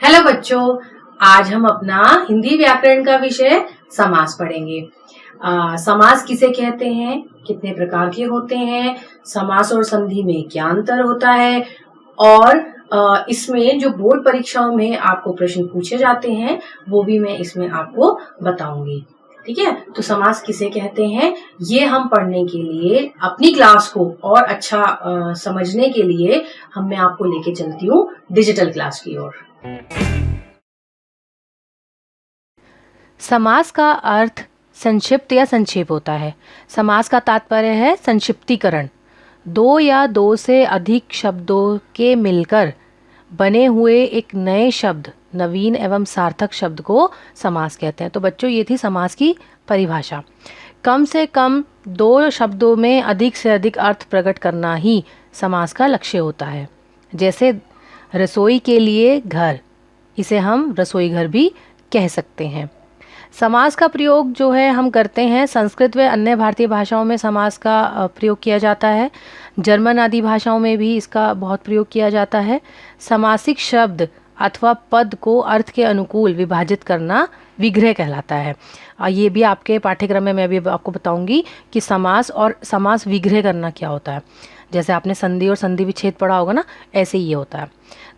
Hello बच्चों, आज हम अपना हिंदी व्याकरण का विषय समास पढ़ेंगे। समास किसे कहते हैं, कितने प्रकार के होते हैं, समास और संधि में क्या अंतर होता है और इसमें जो बोर्ड परीक्षाओं में आपको प्रश्न पूछे जाते हैं वो भी मैं इसमें आपको बताऊंगी। ठीक है, तो समास किसे कहते हैं ये हम पढ़ने के लिए अपनी क्लास को और अच्छा समझने के लिए मैं आपको लेके चलती हूँ डिजिटल क्लास की ओर। समास का अर्थ संक्षिप्त या संक्षेप होता है। समास का तात्पर्य है संक्षिप्तीकरण। दो या दो से अधिक शब्दों के मिलकर बने हुए एक नए शब्द, नवीन एवं सार्थक शब्द को समास कहते हैं। तो बच्चों, ये थी समास की परिभाषा। कम से कम दो शब्दों में अधिक से अधिक अर्थ प्रकट करना ही समास का लक्ष्य होता है। जैसे रसोई के लिए घर, इसे हम रसोई घर भी कह सकते हैं। समास का प्रयोग जो है हम करते हैं, संस्कृत व अन्य भारतीय भाषाओं में समास का प्रयोग किया जाता है। जर्मन आदि भाषाओं में भी इसका बहुत प्रयोग किया जाता है। समासिक शब्द अथवा पद को अर्थ के अनुकूल विभाजित करना विग्रह कहलाता है। ये भी आपके पाठ्यक्रम में मैं भी आपको बताऊंगी कि समास और समास विग्रह करना क्या होता है। जैसे आपने संधि और संधि विच्छेद पढ़ा होगा ना, ऐसे ही ये होता है।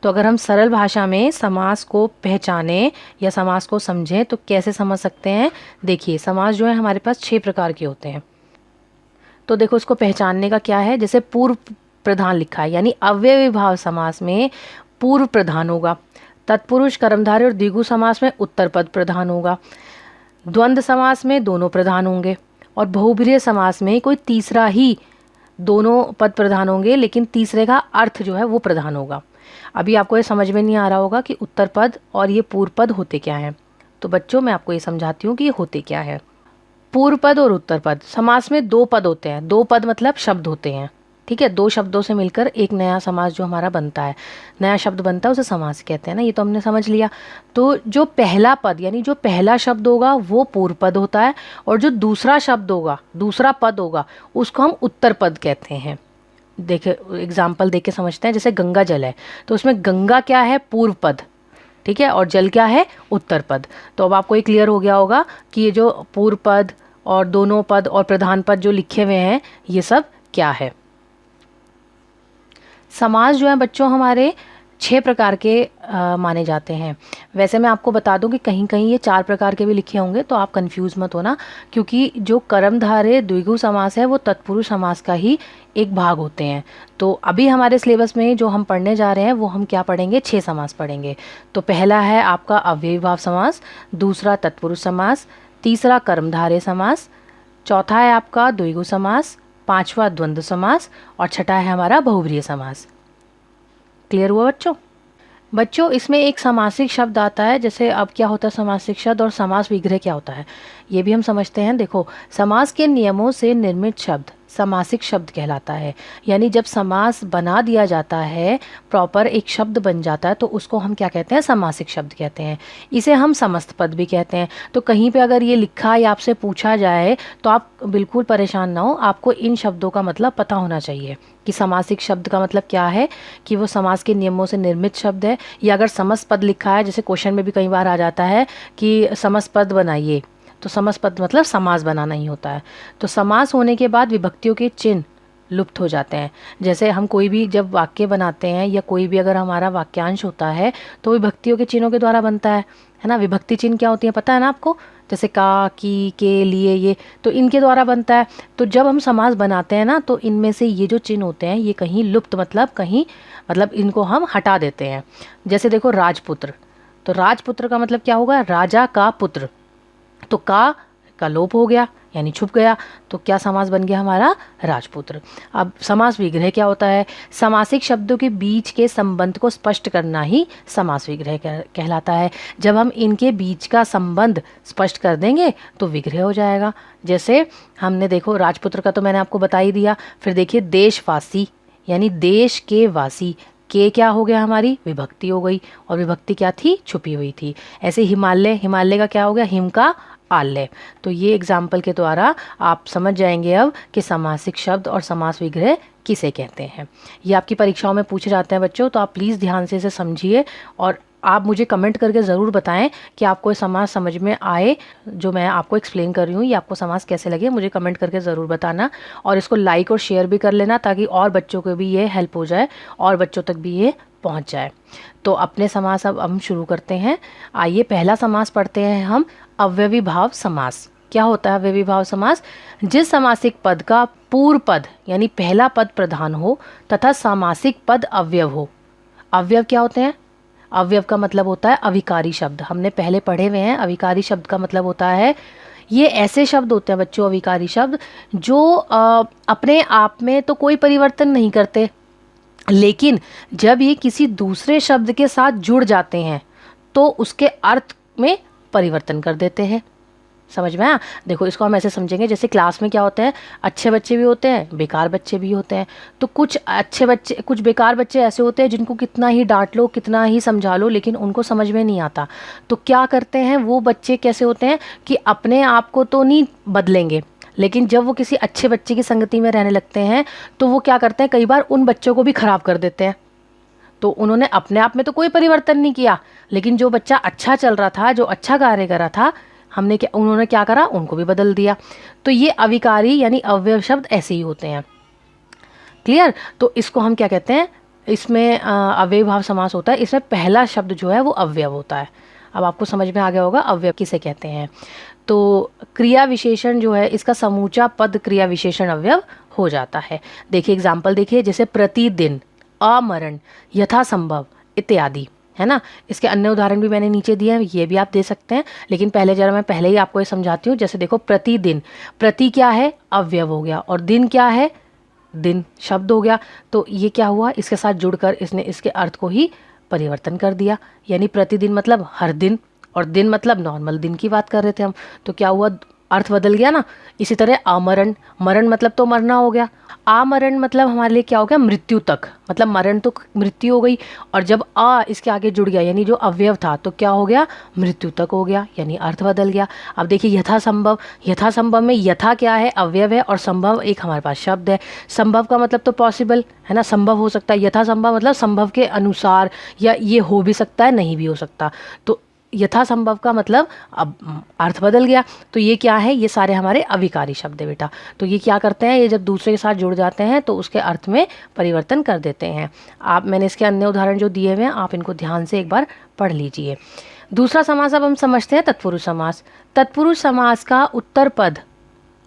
तो अगर हम सरल भाषा में समास को पहचानें या समास को समझें तो कैसे समझ सकते हैं। देखिए, समास जो है हमारे पास 6 प्रकार के होते हैं। तो देखो, इसको पहचानने का क्या है। जैसे पूर्व प्रधान लिखा है, यानी अव्ययी भाव समास में पूर्व प्रधान होगा। तत्पुरुष, कर्मधारय और द्विगु समास में उत्तर पद प्रधान होगा। द्वंद्व समास में दोनों प्रधान होंगे और बहुब्रीहि समास में कोई तीसरा ही दोनों पद प्रधान होंगे, लेकिन तीसरे का अर्थ जो है वो प्रधान होगा। अभी आपको ये समझ में नहीं आ रहा होगा कि उत्तर पद और ये पूर्व पद होते क्या हैं। तो बच्चों, मैं आपको ये समझाती हूँ कि ये होते क्या है। पूर्व पद और उत्तर पद समास में 2 पद होते हैं। 2 पद मतलब शब्द होते हैं। ठीक है, 2 शब्दों से मिलकर एक नया समास जो हमारा बनता है, नया शब्द बनता है, उसे समास कहते हैं ना। ये तो हमने समझ लिया। तो जो पहला पद यानी जो पहला शब्द होगा वो पूर्व पद होता है और जो दूसरा शब्द होगा, दूसरा पद होगा, उसको हम उत्तर पद कहते हैं। देखे, एग्जाम्पल देख के समझते हैं। जैसे गंगा जल है तो उसमें गंगा क्या है, पूर्व पद। ठीक है, और जल क्या है, उत्तर पद। तो अब आपको ये क्लियर हो गया होगा कि ये जो पूर्व पद और दोनों पद और प्रधान पद जो लिखे हुए हैं ये सब क्या है। समास जो है बच्चों हमारे 6 प्रकार के माने जाते हैं। वैसे मैं आपको बता दूं कि कहीं कहीं ये 4 प्रकार के भी लिखे होंगे, तो आप कंफ्यूज मत होना, क्योंकि जो कर्मधारय द्विगु समास है वो तत्पुरुष समास का ही एक भाग होते हैं। तो अभी हमारे सिलेबस में जो हम पढ़ने जा रहे हैं वो हम क्या पढ़ेंगे, 6 समास पढ़ेंगे। तो पहला है आपका अव्ययी भाव समास, दूसरा तत्पुरुष समास, तीसरा कर्मधारय समास, चौथा है आपका द्विगु समास, पांचवा द्वंद्व समास और छठा है हमारा बहुब्रीहि समास। क्लियर हुआ बच्चों? बच्चों, इसमें एक समासिक शब्द आता है। जैसे अब क्या होता है समासिक शब्द और समास विग्रह क्या होता है, ये भी हम समझते हैं। देखो, समास के नियमों से निर्मित शब्द समासिक शब्द कहलाता है। यानी जब समास बना दिया जाता है, प्रॉपर एक शब्द बन जाता है, तो उसको हम क्या कहते हैं, समासिक शब्द कहते हैं। इसे हम समस्त पद भी कहते हैं। तो कहीं पे अगर ये लिखा या आपसे पूछा जाए तो आप बिल्कुल परेशान ना हो, आपको इन शब्दों का मतलब पता होना चाहिए कि समासिक शब्द का मतलब क्या है, कि वो समास के नियमों से निर्मित शब्द है। या अगर समस्त पद लिखा है, जैसे क्वेश्चन में भी कई बार आ जाता है कि समस्त पद बनाइए, तो समस्त पद मतलब समास बनाना ही होता है। तो समास होने के बाद विभक्तियों के चिन्ह लुप्त हो जाते हैं। जैसे हम कोई भी जब वाक्य बनाते हैं या कोई भी अगर हमारा वाक्यांश होता है तो विभक्तियों के चिन्हों के द्वारा बनता है ना। विभक्ति चिन्ह क्या होती है पता है ना आपको, जैसे का, की, के, लिए, ये, तो इनके द्वारा बनता है। तो जब हम समास बनाते हैं ना, तो इनमें से ये जो चिन्ह होते हैं ये कहीं लुप्त मतलब कहीं मतलब इनको हम हटा देते हैं। जैसे देखो, राजपुत्र, तो राजपुत्र का मतलब क्या होगा, राजा का पुत्र। तो का लोप हो गया यानी छुप गया, तो क्या समास बन गया हमारा, राजपुत्र। अब समास विग्रह क्या होता है, समासिक शब्दों के बीच के संबंध को स्पष्ट करना ही समास विग्रह कहलाता है। जब हम इनके बीच का संबंध स्पष्ट कर देंगे तो विग्रह हो जाएगा। जैसे हमने देखो, राजपुत्र का तो मैंने आपको बता ही दिया। फिर देखिए, देशवासी यानी देश के वासी, के क्या हो गया, हमारी विभक्ति हो गई, और विभक्ति क्या थी, छुपी हुई थी। ऐसे हिमालय, हिमालय का क्या हो गया, हिम का आलय। तो ये एग्जाम्पल के द्वारा आप समझ जाएंगे अब कि समासिक शब्द और समास विग्रह किसे कहते हैं। ये आपकी परीक्षाओं में पूछे जाते हैं बच्चों, तो आप प्लीज़ ध्यान से इसे समझिए और आप मुझे कमेंट करके ज़रूर बताएं कि आपको ये समास समझ में आए, जो मैं आपको एक्सप्लेन कर रही हूँ, ये आपको समास कैसे लगे, मुझे कमेंट करके ज़रूर बताना। और इसको लाइक और शेयर भी कर लेना ताकि और बच्चों को भी ये हेल्प हो जाए और बच्चों तक भी ये पहुँच जाए। तो अपने समास अब हम शुरू करते हैं। आइए पहला समास पढ़ते हैं हम, अव्ययी भाव समास। क्या होता है अव्ययी भाव समास? जिस समासिक पद का पूर्व पद यानी पहला पद प्रधान हो तथा सामासिक पद अव्यव हो। अव्यव क्या होते हैं? अव्यव का मतलब होता है अविकारी शब्द। हमने पहले पढ़े हुए हैं। अविकारी शब्द का मतलब होता है, ये ऐसे शब्द होते हैं बच्चों, अविकारी शब्द, जो अपने आप में तो कोई परिवर्तन नहीं करते, लेकिन जब ये किसी दूसरे शब्द के साथ जुड़ जाते हैं तो उसके अर्थ में परिवर्तन कर देते हैं। समझ में आया? देखो इसको हम ऐसे समझेंगे, जैसे क्लास में क्या होते हैं, अच्छे बच्चे भी होते हैं, बेकार बच्चे भी होते हैं। तो कुछ अच्छे बच्चे, कुछ बेकार बच्चे ऐसे होते हैं जिनको कितना ही डांट लो, कितना ही समझा लो, लेकिन उनको समझ में नहीं आता। तो क्या करते हैं वो बच्चे, कैसे होते हैं कि अपने आप को तो नहीं बदलेंगे, लेकिन जब वो किसी अच्छे बच्चे की संगति में रहने लगते हैं तो वो क्या करते हैं, कई बार उन बच्चों को भी खराब कर देते हैं। तो उन्होंने अपने आप में तो कोई परिवर्तन नहीं किया, लेकिन जो बच्चा अच्छा चल रहा था, जो अच्छा कार्य कर रहा था, उन्होंने क्या करा, उनको भी बदल दिया। तो ये अविकारी यानी अव्यय शब्द ऐसे ही होते हैं। क्लियर? तो इसको हम क्या कहते हैं, इसमें अव्ययी भाव समास होता है। इसमें पहला शब्द जो है वो अव्यव होता है। अब आपको समझ में आ गया होगा अव्यव किसे कहते हैं। तो क्रिया विशेषण जो है, इसका समूचा पद क्रिया विशेषण अव्यव हो जाता है। देखिए एग्जाम्पल देखिए, जैसे प्रतिदिन, अमरण, यथासंभव इत्यादि, है ना। इसके अन्य उदाहरण भी मैंने नीचे दिए हैं, ये भी आप दे सकते हैं, लेकिन मैं पहले ही आपको ये समझाती हूँ। जैसे देखो प्रतिदिन, प्रति क्या है, अव्यव हो गया, और दिन क्या है, दिन शब्द हो गया। तो ये क्या हुआ, इसके साथ जुड़कर इसने इसके अर्थ को ही परिवर्तन कर दिया। यानी प्रतिदिन मतलब हर दिन, और दिन मतलब नॉर्मल दिन की बात कर रहे थे हम, तो क्या हुआ, अर्थ बदल गया ना। इसी तरह आमरण, मरण मतलब तो मरना हो गया। आमरण मतलब हमारे लिए क्या हो गया, मृत्यु तक, मतलब मरण तो मृत्यु हो गई, और जब आ इसके आगे जुड़ गया यानी जो अव्यव था तो क्या हो गया, मृत्यु तक हो गया, यानी अर्थ बदल गया। अब देखिए यथासंभव, यथासंभव में यथा क्या है, अव्यव है, और संभव एक हमारे पास शब्द है। संभव का मतलब तो पॉसिबल है ना, संभव हो सकता है। यथासंभव मतलब संभव के अनुसार, या ये हो भी सकता है, नहीं भी हो सकता। तो यथासंभव का मतलब अब अर्थ बदल गया। तो ये क्या है, ये सारे हमारे अविकारी शब्द है बेटा। तो ये क्या करते हैं, ये जब दूसरे के साथ जुड़ जाते हैं तो उसके अर्थ में परिवर्तन कर देते हैं। मैंने इसके अन्य उदाहरण जो दिए हुए हैं, आप इनको ध्यान से एक बार पढ़ लीजिए। दूसरा समास अब हम समझते हैं, तत्पुरुष समास। तत्पुरुष समास का उत्तर पद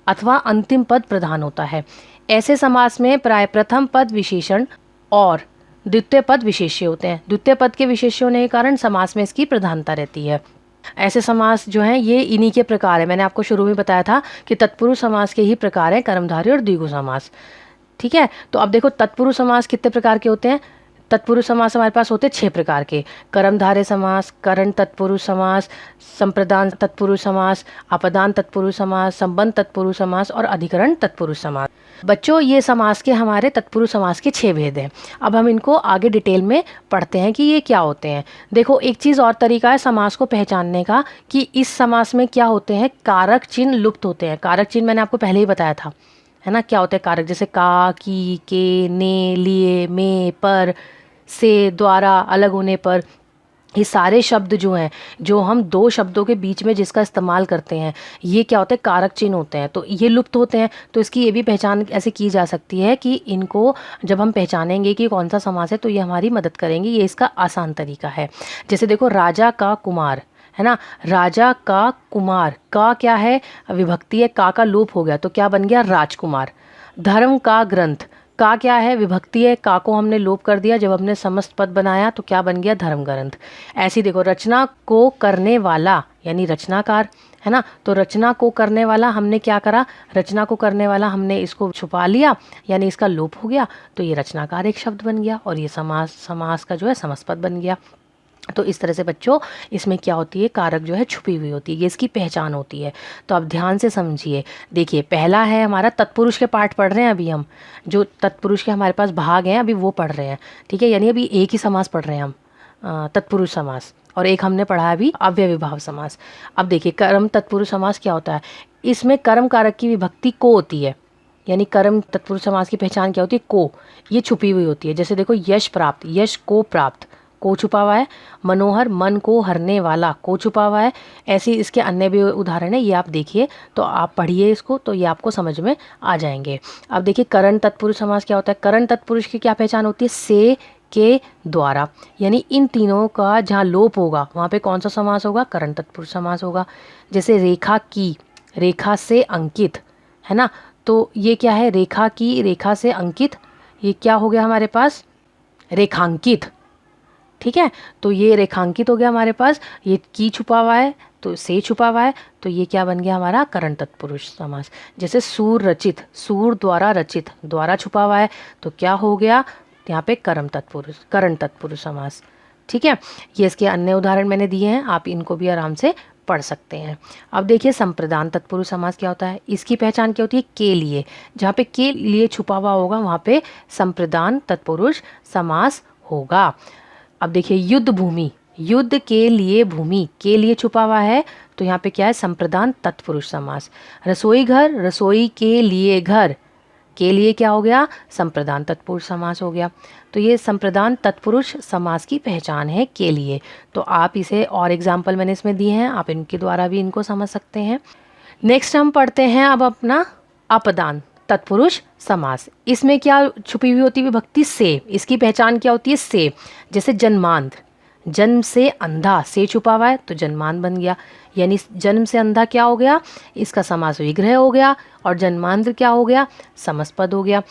अथवा अंतिम पद प्रधान होता है। ऐसे समास में प्राय प्रथम पद विशेषण और द्वितीय पद विशेष्य होते हैं। द्वितीय पद के विशेष्य होने के कारण समास में इसकी प्रधानता रहती है। ऐसे समास जो हैं ये इन्हीं के प्रकार है। मैंने आपको शुरू में बताया था कि तत्पुरुष समास के ही प्रकार हैं कर्मधारय और द्विगु समास। ठीक है, तो अब देखो तत्पुरुष समास कितने प्रकार के होते हैं। तत्पुरुष समास हमारे पास होते हैं 6 प्रकार के, कर्मधारय समास, करण तत्पुरुष समास, संप्रदान तत्पुरुष समास, अपदान तत्पुरुष समास, संबंध तत्पुरुष समास और अधिकरण तत्पुरुष समास। बच्चों ये समास के हमारे तत्पुरुष समास के 6 भेद हैं। अब हम इनको आगे डिटेल में पढ़ते हैं कि ये क्या होते हैं। देखो एक चीज़ और तरीका है समास को पहचानने का कि इस समास में क्या होते हैं, कारक चिन्ह लुप्त होते हैं। कारक चिन्ह मैंने आपको पहले ही बताया था, है ना। क्या होते हैं कारक, जैसे का, की, के, ने, लिए, में, पर, से, द्वारा, अलग होने पर। ये सारे शब्द जो हैं, जो हम 2 शब्दों के बीच में जिसका इस्तेमाल करते हैं, ये क्या होते हैं, कारक चिन्ह होते हैं। तो ये लुप्त होते हैं। तो इसकी ये भी पहचान ऐसे की जा सकती है कि इनको जब हम पहचानेंगे कि कौन सा समास है तो ये हमारी मदद करेंगे। ये इसका आसान तरीका है। जैसे देखो राजा का कुमार, है ना, राजा का कुमार, का क्या है, विभक्ति है, का लोप हो गया तो क्या बन गया, राजकुमार। धर्म का ग्रंथ, का क्या है, विभक्ति है, का को हमने लोप कर दिया, जब हमने समस्त पद बनाया तो क्या बन गया, धर्म ग्रंथ। ऐसी देखो रचना को करने वाला यानी रचनाकार, है ना। तो रचना को करने वाला हमने क्या करा, रचना को करने वाला हमने इसको छुपा लिया यानी इसका लोप हो गया, तो ये रचनाकार एक शब्द बन गया और ये समास का जो है समस्त पद बन गया। तो इस तरह से बच्चों इसमें क्या होती है, कारक जो है छुपी हुई होती है, ये इसकी पहचान होती है। तो अब ध्यान से समझिए। देखिए पहला है हमारा तत्पुरुष के पाठ पढ़ रहे हैं अभी हम, जो तत्पुरुष के हमारे पास भाग हैं अभी वो पढ़ रहे हैं। ठीक है, यानी अभी एक ही समास पढ़ रहे हैं हम, तत्पुरुष समास, और एक हमने पढ़ा है अभी अव्ययी भाव समास। अब देखिए कर्म तत्पुरुष समास क्या होता है, इसमें कर्म कारक की विभक्ति को होती है, यानी कर्म तत्पुरुष समास की पहचान क्या होती है, को, ये छुपी हुई होती है। जैसे देखो यश प्राप्त, यश को प्राप्त, को छुपा हुआ है। मनोहर मन को हरने वाला, को छुपा हुआ है। ऐसे इसके अन्य भी उदाहरण है, ये आप देखिए तो आप पढ़िए इसको, तो ये आपको समझ में आ जाएंगे। अब देखिए करण तत्पुरुष समास क्या होता है। करण तत्पुरुष की क्या पहचान होती है, से के द्वारा, यानी इन तीनों का जहाँ लोप होगा वहाँ पे कौन सा समास होगा, करण तत्पुरुष समास होगा। जैसे रेखा की, रेखा से अंकित, है ना, तो ये क्या है, रेखा की, रेखा से अंकित, ये क्या हो गया हमारे पास, रेखांकित। ठीक है, तो ये रेखांकित हो गया हमारे पास। ये की छुपा हुआ है तो से छुपा हुआ है, तो ये क्या बन गया हमारा, करण तत्पुरुष समास। जैसे सूर रचित, सूर द्वारा रचित, द्वारा छुपा हुआ है तो क्या हो गया यहाँ पे करण तत्पुरुष समास। ठीक है, ये इसके अन्य उदाहरण मैंने दिए हैं, आप इनको भी आराम से पढ़ सकते हैं। अब देखिए संप्रदान तत्पुरुष समास क्या होता है। इसकी पहचान क्या होती है, के लिए, जहाँ पे के लिए छुपा हुआ होगा वहाँ पे संप्रदान तत्पुरुष समास होगा। अब देखिए युद्ध भूमि, युद्ध के लिए भूमि, के लिए छुपा हुआ है तो यहाँ पे क्या है, संप्रदान तत्पुरुष समास। रसोई घर, रसोई के लिए घर, के लिए क्या हो गया, संप्रदान तत्पुरुष समास हो गया। तो ये संप्रदान तत्पुरुष समास की पहचान है के लिए। तो आप इसे और एग्जाम्पल मैंने इसमें दिए हैं, आप इनके द्वारा भी इनको समझ सकते हैं। नेक्स्ट हम पढ़ते हैं अब अपना अपदान तत्पुरुष समास। इसमें क्या छुपी हुई होती है, विभक्ति से। इसकी पहचान क्या होती है, से। जैसे जन्मांध, जन्म से अंधा, से छुपा हुआ है तो जन्मांध बन गया, यानी जन्म से अंधा क्या हो गया, इसका समास विग्रह हो गया, और जन्मांध क्या हो गया, समस्पद हो गया।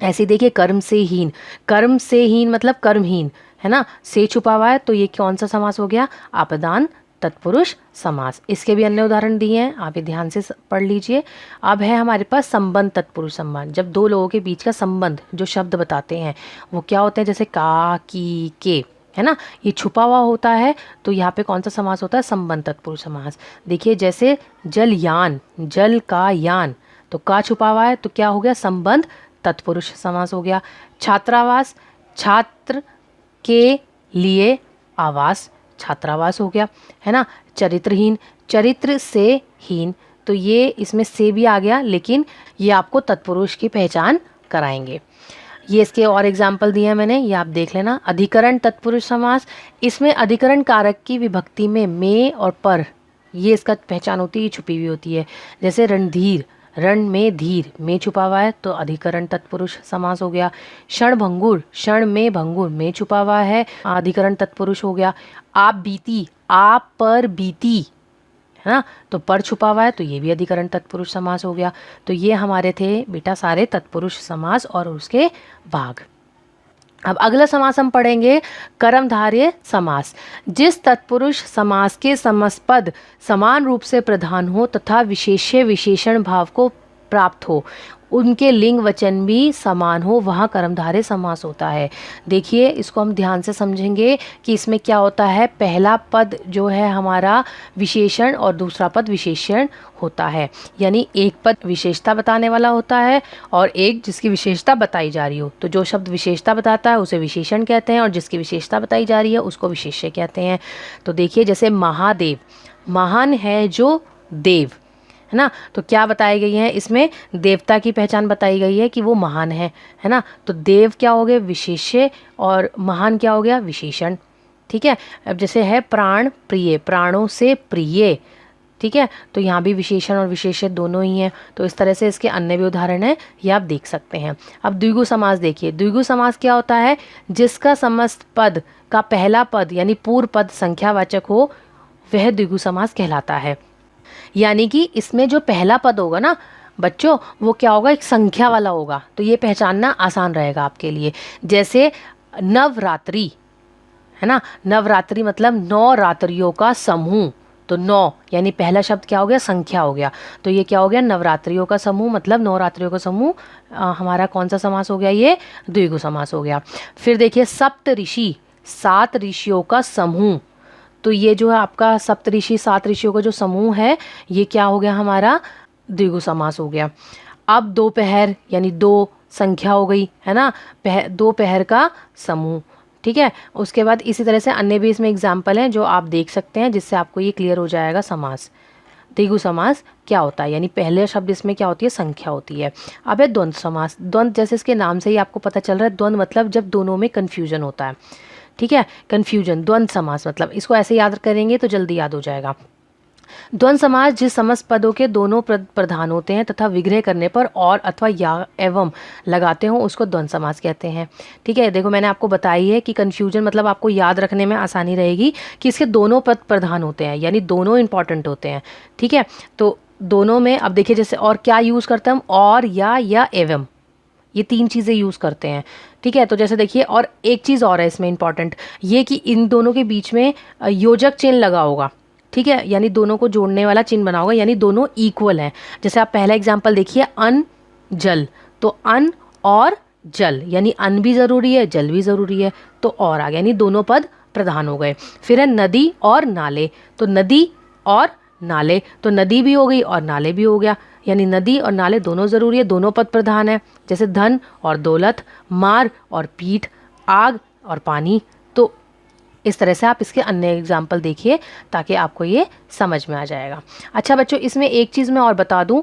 ऐसे देखिए कर्म से हीन, कर्म से हीन मतलब कर्महीन, है ना, से छुपा हुआ है तो ये कौन सा समास हो गया, आपदान तत्पुरुष समास। इसके भी अन्य उदाहरण दिए हैं, आप ये ध्यान से पढ़ लीजिए। अब है हमारे पास संबंध तत्पुरुष संबंध, जब दो लोगों के बीच का संबंध जो शब्द बताते हैं वो क्या होते हैं, जैसे का, की, के, है ना, ये छुपा हुआ होता है तो यहाँ पे कौन सा समास होता है, संबंध तत्पुरुष समास। देखिए जैसे जलयान, जल का यान, तो का छुपा हुआ है तो क्या हो गया, संबंध तत्पुरुष समास हो गया। छात्रावास, छात्र के लिए आवास, छात्रावास हो गया, है ना। चरित्रहीन, चरित्र से हीन, तो ये इसमें से भी आ गया, लेकिन ये आपको तत्पुरुष की पहचान कराएंगे। ये इसके और एग्जाम्पल दिए हैं मैंने, ये आप देख लेना। अधिकरण तत्पुरुष समास, इसमें अधिकरण कारक की विभक्ति में और पर, ये इसका पहचान होती है, छुपी हुई होती है। जैसे रणधीर, रण में धीर, में छुपा हुआ है तो अधिकरण तत्पुरुष समास हो गया। क्षणभंगुर, क्षण में भंगुर, में छुपा हुआ है, अधिकरण तत्पुरुष हो गया। आप बीती, आप पर बीती, है ना, तो पर छुपा हुआ है तो ये भी अधिकरण तत्पुरुष समास हो गया। तो ये हमारे थे बेटा सारे तत्पुरुष समास और उसके भाग। अब अगला समास हम पढ़ेंगे कर्मधारय समास। जिस तत्पुरुष समास के समस्पद समान रूप से प्रधान हो तथा विशेष्य विशेषण भाव को प्राप्त हो, उनके लिंग वचन भी समान हो, वहाँ कर्मधारय समास होता है। देखिए इसको हम ध्यान से समझेंगे कि इसमें क्या होता है, पहला पद जो है हमारा विशेषण और दूसरा पद विशेषण होता है, यानी एक पद विशेषता बताने वाला होता है और एक जिसकी विशेषता बताई जा रही हो। तो जो शब्द विशेषता बताता है उसे विशेषण कहते हैं और जिसकी विशेषता बताई जा रही है उसको विशेष्य कहते हैं। तो देखिए जैसे महादेव, महान है जो देव, है ना, तो क्या बताई गई है, इसमें देवता की पहचान बताई गई है कि वो महान है ना। तो देव क्या हो गया, विशेष्य, और महान क्या हो गया, विशेषण। ठीक है, अब जैसे है प्राण प्रिय, प्राणों से प्रिय, ठीक है, तो यहाँ भी विशेषण और विशेष्य दोनों ही हैं। तो इस तरह से इसके अन्य भी उदाहरण हैं, ये आप देख सकते हैं। अब द्विगु समास देखिए, द्विगु समास क्या होता है, जिसका समस्त पद का पहला पद यानी पूर्व पद संख्यावाचक हो वह द्विगु समास कहलाता है। यानी कि इसमें जो पहला पद होगा ना बच्चों, वो क्या होगा, एक संख्या वाला होगा, तो ये पहचानना आसान रहेगा आपके लिए। जैसे नवरात्रि, है ना, नवरात्रि मतलब 9 रात्रियों का समूह, तो 9 यानी पहला शब्द क्या हो गया, संख्या हो गया, तो ये क्या हो गया, नवरात्रियों का समूह मतलब 9 रात्रियों का समूह। हमारा कौन सा समास हो गया, ये द्विगु समास हो गया। फिर देखिए सप्त ऋषि, 7 ऋषियों का समूह, तो ये जो है आपका सप्तऋषि 7 ऋषियों का जो समूह है ये क्या हो गया, हमारा द्विगु समास हो गया। अब दोपहर यानी 2 संख्या हो गई, है ना, दोपहर का समूह, ठीक है। उसके बाद इसी तरह से अन्य भी इसमें एग्जाम्पल हैं जो आप देख सकते हैं, जिससे आपको ये क्लियर हो जाएगा समास, द्विगु समास क्या होता है, यानी पहले शब्द इसमें क्या होती है, संख्या होती है। अब है द्वंद्व समास। द्वंद्व जैसे इसके नाम से ही आपको पता चल रहा है, द्वंद्व मतलब जब दोनों में कन्फ्यूजन होता है। ठीक है। कन्फ्यूजन, द्वंद्व समास मतलब इसको ऐसे याद करेंगे तो जल्दी याद हो जाएगा। द्वंद्व समास जिस समस्त पदों के दोनों प्रधान होते हैं तथा विग्रह करने पर और अथवा या एवं लगाते हो उसको द्वंद्व समास कहते हैं। ठीक है, देखो मैंने आपको बताई है कि कन्फ्यूजन मतलब आपको याद रखने में आसानी रहेगी कि इसके दोनों पद प्रधान होते हैं, यानी दोनों इंपॉर्टेंट होते हैं। ठीक है, तो दोनों में अब देखिए जैसे और क्या यूज़ करते हैं हम, और या एवं, ये 3 चीज़ें यूज़ करते हैं। ठीक है, तो जैसे देखिए और एक चीज़ और है इसमें इंपॉर्टेंट, ये कि इन दोनों के बीच में योजक चिन्ह लगा होगा। ठीक है, यानी दोनों को जोड़ने वाला चिन्ह बना होगा, यानी दोनों इक्वल हैं। जैसे आप पहला एग्जाम्पल देखिए, अन जल, तो अन और जल, यानी अन भी ज़रूरी है, जल भी ज़रूरी है, तो और आ गया, यानी दोनों पद प्रधान हो गए। फिर है नदी और नाले, तो नदी और नाले, तो नदी भी हो गई और नाले भी हो गया, यानी नदी और नाले दोनों ज़रूरी है, दोनों पद प्रधान है। जैसे धन और दौलत, मार और पीठ, आग और पानी। तो इस तरह से आप इसके अन्य एग्जाम्पल देखिए ताकि आपको ये समझ में आ जाएगा। अच्छा बच्चों, इसमें एक चीज़ मैं और बता दूं,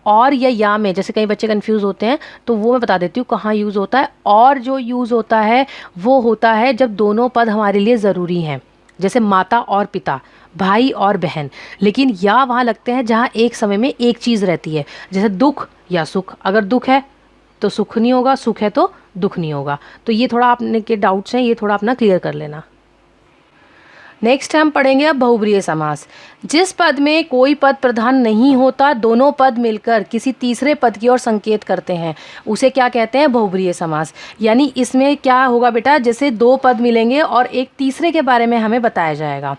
और या में जैसे कई बच्चे कंफ्यूज होते हैं, तो वो मैं बता देती हूँ कहाँ यूज़ होता है। और जो यूज़ होता है वो होता है जब दोनों पद हमारे लिए ज़रूरी हैं, जैसे माता और पिता, भाई और बहन। लेकिन या वहाँ लगते हैं जहाँ एक समय में एक चीज़ रहती है, जैसे दुख या सुख। अगर दुख है तो सुख नहीं होगा, सुख है तो दुख नहीं होगा। तो ये थोड़ा आपने के डाउट्स हैं, ये थोड़ा अपना क्लियर कर लेना। नेक्स्ट हम पढ़ेंगे अब बहुब्रीहि समास। जिस पद में कोई पद प्रधान नहीं होता, दोनों पद मिलकर किसी तीसरे पद की ओर संकेत करते हैं, उसे क्या कहते हैं? बहुब्रीहि समास। यानी इसमें क्या होगा बेटा, जैसे 2 पद मिलेंगे और एक तीसरे के बारे में हमें बताया जाएगा।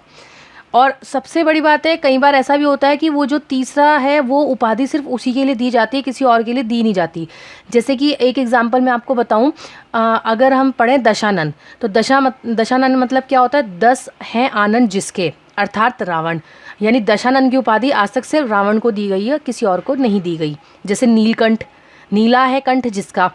और सबसे बड़ी बात है, कई बार ऐसा भी होता है कि वो जो तीसरा है वो उपाधि सिर्फ उसी के लिए दी जाती है, किसी और के लिए दी नहीं जाती। जैसे कि एक एग्जांपल मैं आपको बताऊं, अगर हम पढ़ें दशानन, तो दशानन मतलब क्या होता है? 10 हैं आनंद जिसके, अर्थात रावण। यानी दशानन की उपाधि आज तक सिर्फ रावण को दी गई है, किसी और को नहीं दी गई। जैसे नीलकंठ, नीला है कंठ जिसका,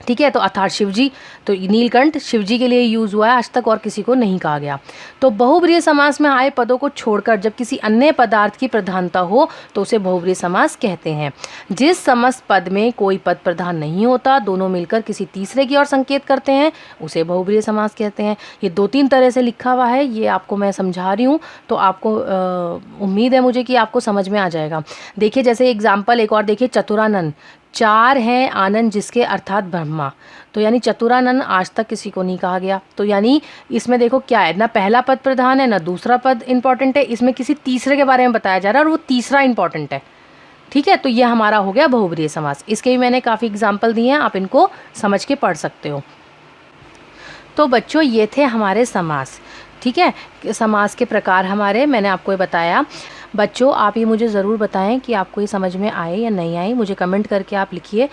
ठीक है, तो अर्थात शिवजी, तो नीलकंठ शिवजी के लिए यूज़ हुआ है, आज तक और किसी को नहीं कहा गया। तो बहुब्रीहि समास में आए पदों को छोड़कर जब किसी अन्य पदार्थ की प्रधानता हो तो उसे बहुब्रीहि समास कहते हैं। जिस समस्त पद में कोई पद प्रधान नहीं होता, दोनों मिलकर किसी तीसरे की ओर संकेत करते हैं, उसे बहुब्रीहि समास कहते हैं। ये 2-3 तरह से लिखा हुआ है, ये आपको मैं समझा रही हूँ, तो आपको उम्मीद है मुझे कि आपको समझ में आ जाएगा। देखिए जैसे एग्जाम्पल एक और देखिए, चतुरानन, 4 हैं आनंद जिसके, अर्थात ब्रह्मा। तो यानी चतुरानन आज तक किसी को नहीं कहा गया। तो यानी इसमें देखो क्या है, ना पहला पद प्रधान है ना दूसरा पद इंपॉर्टेंट है, इसमें किसी तीसरे के बारे में बताया जा रहा है और वो तीसरा इंपॉर्टेंट है। ठीक है, तो ये हमारा हो गया बहुब्रीहि समास। इसके भी मैंने काफ़ी एग्जाम्पल दिए हैं, आप इनको समझ के पढ़ सकते हो। तो बच्चों ये थे हमारे समास। ठीक है, समास के प्रकार हमारे मैंने आपको ये बताया। बच्चों आप ये मुझे ज़रूर बताएं कि आपको ये समझ में आए या नहीं आए, मुझे कमेंट करके आप लिखिए।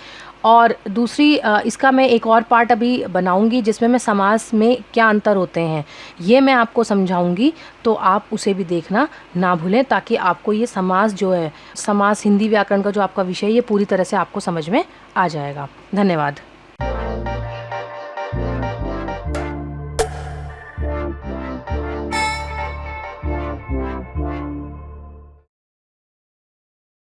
और दूसरी इसका मैं एक और पार्ट अभी बनाऊंगी जिसमें मैं समास में क्या अंतर होते हैं ये मैं आपको समझाऊंगी, तो आप उसे भी देखना ना भूलें, ताकि आपको ये समास जो है, समास हिंदी व्याकरण का जो आपका विषय है, ये पूरी तरह से आपको समझ में आ जाएगा। धन्यवाद।